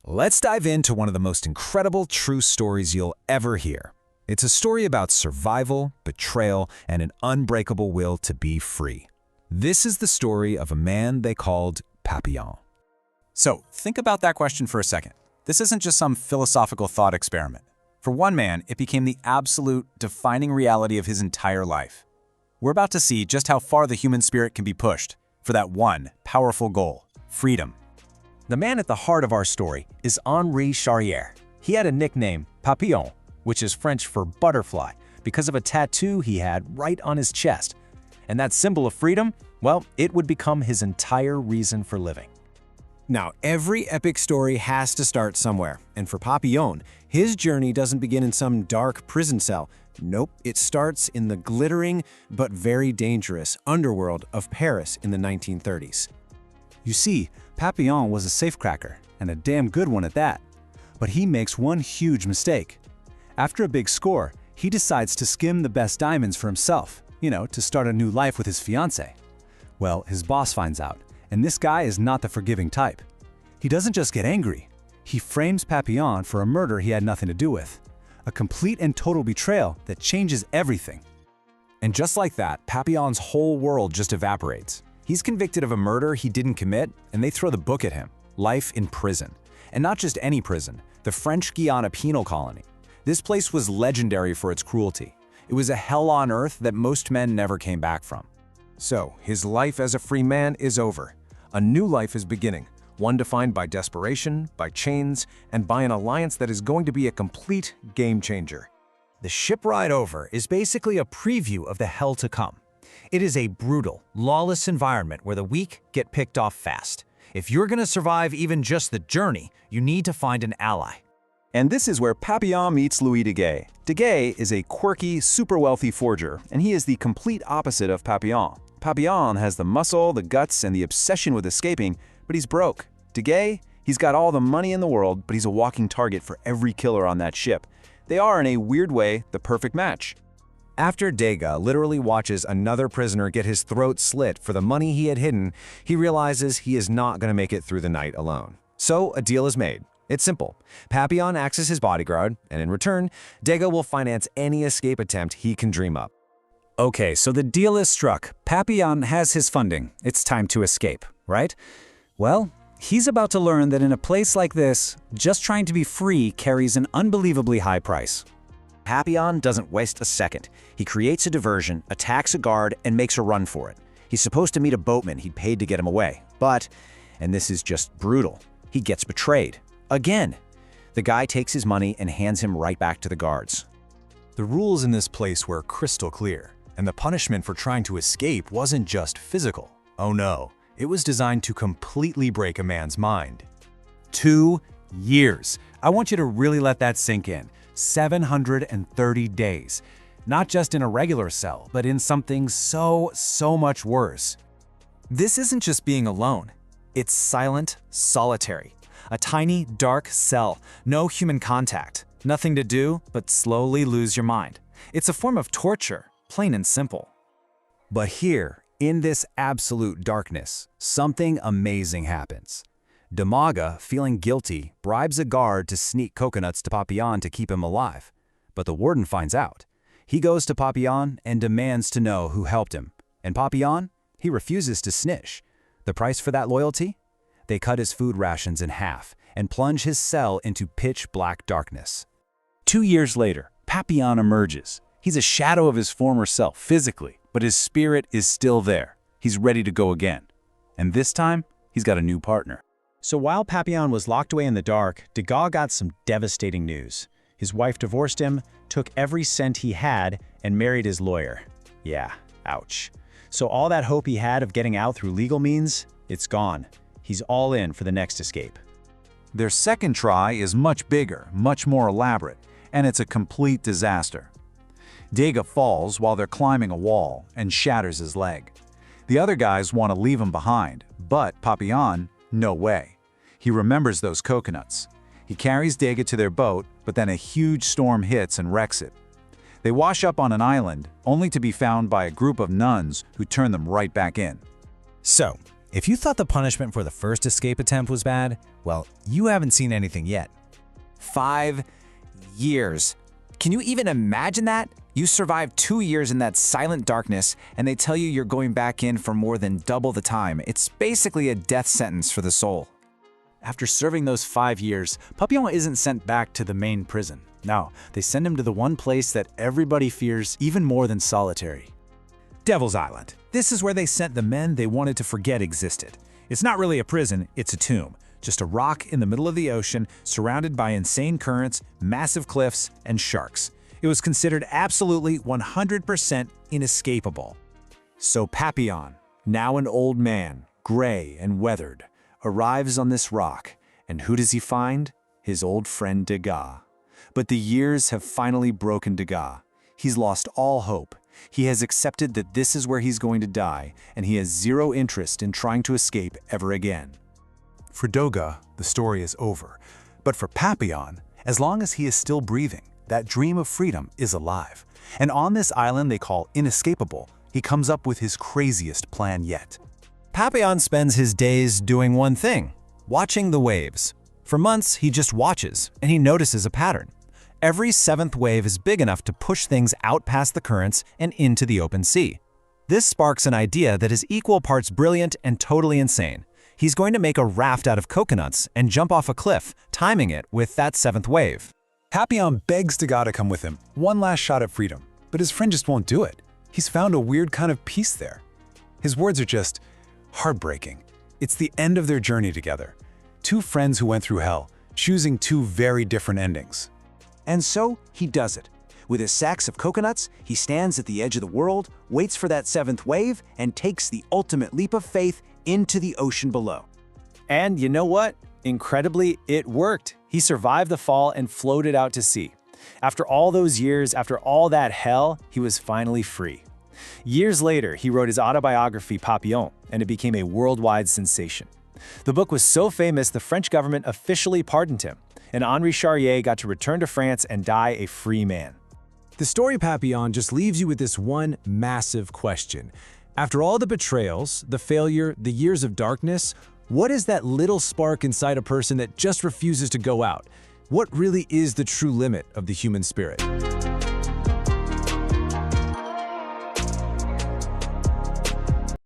Let's dive into one of the most incredible true stories you'll ever hear. It's a story about survival, betrayal, and an unbreakable will to be free. This is the story of a man they called Papillon. So, think about that question for a second. This isn't just some philosophical thought experiment. For one man, it became the absolute, defining reality of his entire life. We're about to see just how far the human spirit can be pushed for that one powerful goal: freedom. The man at the heart of our story is Henri Charrière. He had a nickname, Papillon, which is French for butterfly, because of a tattoo he had right on his chest. And that symbol of freedom, well, it would become his entire reason for living. Now, every epic story has to start somewhere, and for Papillon, his journey doesn't begin in some dark prison cell. Nope, it starts in the glittering but very dangerous underworld of Paris in the 1930s. You see, Papillon was a safecracker, and a damn good one at that. But he makes one huge mistake. After a big score, he decides to skim the best diamonds for himself, to start a new life with his fiancée. Well, his boss finds out, and this guy is not the forgiving type. He doesn't just get angry. He frames Papillon for a murder he had nothing to do with. A complete and total betrayal that changes everything. And just like that, Papillon's whole world just evaporates. He's convicted of a murder he didn't commit, and they throw the book at him. Life in prison. And not just any prison, the French Guiana penal colony. This place was legendary for its cruelty. It was a hell on earth that most men never came back from. So, his life as a free man is over. A new life is beginning, one defined by desperation, by chains, and by an alliance that is going to be a complete game changer. The ship ride over is basically a preview of the hell to come. It is a brutal, lawless environment where the weak get picked off fast. If you're going to survive even just the journey, you need to find an ally. And this is where Papillon meets Louis Dega. Dega is a quirky, super wealthy forger, and he is the complete opposite of Papillon. Papillon has the muscle, the guts, and the obsession with escaping, but he's broke. Dega, he's got all the money in the world, but he's a walking target for every killer on that ship. They are, in a weird way, the perfect match. After Dega literally watches another prisoner get his throat slit for the money he had hidden, he realizes he is not going to make it through the night alone. So a deal is made. It's simple. Papillon acts as his bodyguard, and in return, Dega will finance any escape attempt he can dream up. Okay, so the deal is struck. Papillon has his funding. It's time to escape, right? Well, he's about to learn that in a place like this, just trying to be free carries an unbelievably high price. Papillon doesn't waste a second. He creates a diversion, attacks a guard, and makes a run for it. He's supposed to meet a boatman he'd paid to get him away. But, and this is just brutal, he gets betrayed. Again. The guy takes his money and hands him right back to the guards. The rules in this place were crystal clear, and the punishment for trying to escape wasn't just physical. Oh no, it was designed to completely break a man's mind. 2 years. I want you to really let that sink in. 730 days. Not just in a regular cell, but in something so much worse. This isn't just being alone. It's silent, solitary. A tiny, dark cell, no human contact. Nothing to do but slowly lose your mind. It's a form of torture, plain and simple. But here, in this absolute darkness, something amazing happens. Demaga, feeling guilty, bribes a guard to sneak coconuts to Papillon to keep him alive. But the warden finds out. He goes to Papillon and demands to know who helped him. And Papillon, he refuses to snitch. The price for that loyalty? They cut his food rations in half and plunge his cell into pitch-black darkness. 2 years later, Papillon emerges. He's a shadow of his former self physically, but his spirit is still there. He's ready to go again. And this time, he's got a new partner. So while Papillon was locked away in the dark, Dega got some devastating news. His wife divorced him, took every cent he had, and married his lawyer. Yeah, ouch. So all that hope he had of getting out through legal means, it's gone. He's all in for the next escape. Their second try is much bigger, much more elaborate, and it's a complete disaster. Dega falls while they're climbing a wall and shatters his leg. The other guys want to leave him behind, but Papillon, no way. He remembers those coconuts. He carries Dega to their boat, but then a huge storm hits and wrecks it. They wash up on an island, only to be found by a group of nuns who turn them right back in. So, If you thought the punishment for the first escape attempt was bad, well, you haven't seen anything yet. 5 years. Can you even imagine that? You survived 2 years in that silent darkness, and they tell you you're going back in for more than double the time. It's basically a death sentence for the soul. After serving those 5 years, Papillon isn't sent back to the main prison. No, they send him to the one place that everybody fears even more than solitary. Devil's Island. This is where they sent the men they wanted to forget existed. It's not really a prison, it's a tomb. Just a rock in the middle of the ocean, surrounded by insane currents, massive cliffs, and sharks. It was considered absolutely 100% inescapable. So Papillon, now an old man, gray and weathered, arrives on this rock, and who does he find? His old friend Dega. But the years have finally broken Dega. He's lost all hope. He has accepted that this is where he's going to die, and he has zero interest in trying to escape ever again. For Dega, the story is over. But for Papillon, as long as he is still breathing, that dream of freedom is alive. And on this island they call inescapable, he comes up with his craziest plan yet. Papillon spends his days doing one thing, watching the waves. For months, he just watches, and he notices a pattern. Every 7th wave is big enough to push things out past the currents and into the open sea. This sparks an idea that is equal parts brilliant and totally insane. He's going to make a raft out of coconuts and jump off a cliff, timing it with that 7th wave. Papillon begs Dega to come with him, one last shot at freedom, but his friend just won't do it. He's found a weird kind of peace there. His words are just heartbreaking. It's the end of their journey together. Two friends who went through hell, choosing two very different endings. And so he does it. With his sacks of coconuts, he stands at the edge of the world, waits for that 7th wave, and takes the ultimate leap of faith into the ocean below. And you know what? Incredibly, it worked. He survived the fall and floated out to sea. After all those years, after all that hell, he was finally free. Years later, he wrote his autobiography Papillon, and it became a worldwide sensation. The book was so famous, the French government officially pardoned him, and Henri Charrière got to return to France and die a free man. The story Papillon just leaves you with this one massive question. After all the betrayals, the failure, the years of darkness, what is that little spark inside a person that just refuses to go out? What really is the true limit of the human spirit?